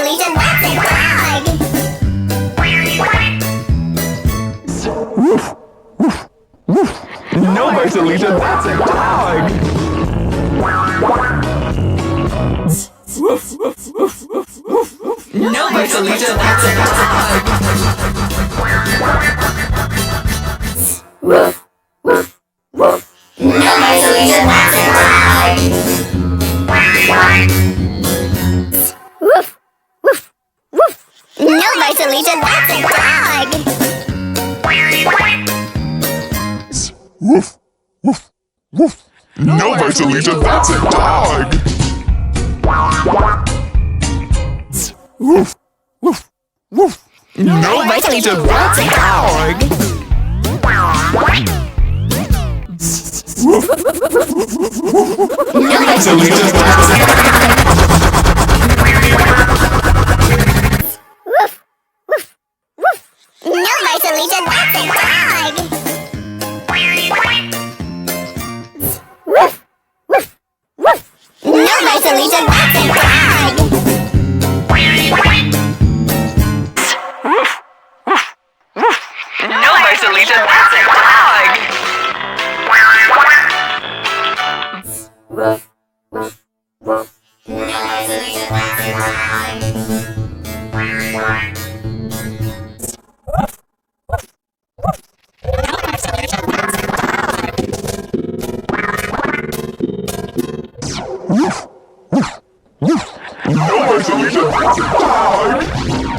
Bartolito, that's a dog! Woof, woof, woof. No, Bartolito, that's a dog! Woof, woof, woof, woof, woof, woof. No, Bartolito, that's a dog! Woof, woof, woof. No, Bartolito, that's a dog! Woof, woof, woof. No, Bartolito, that's a dog! Woof, woof, woof. No, Bartolito, that's a dog! Woof, woof, woof. No, Bartolito, that's a dog! Woof, woof, woof, woof, woof. No, Bartolito, that's a dog! Woof, woof, woof. No, Bartolito, that's a dog! Woof, woof, woof. No, Bartolito, that's a dog! No, Bartolito, that's a dog! Woof, woof, woof. No, Bartolito, that's a dog! Woof, woof, woof. No, Bartolito, that's a dog!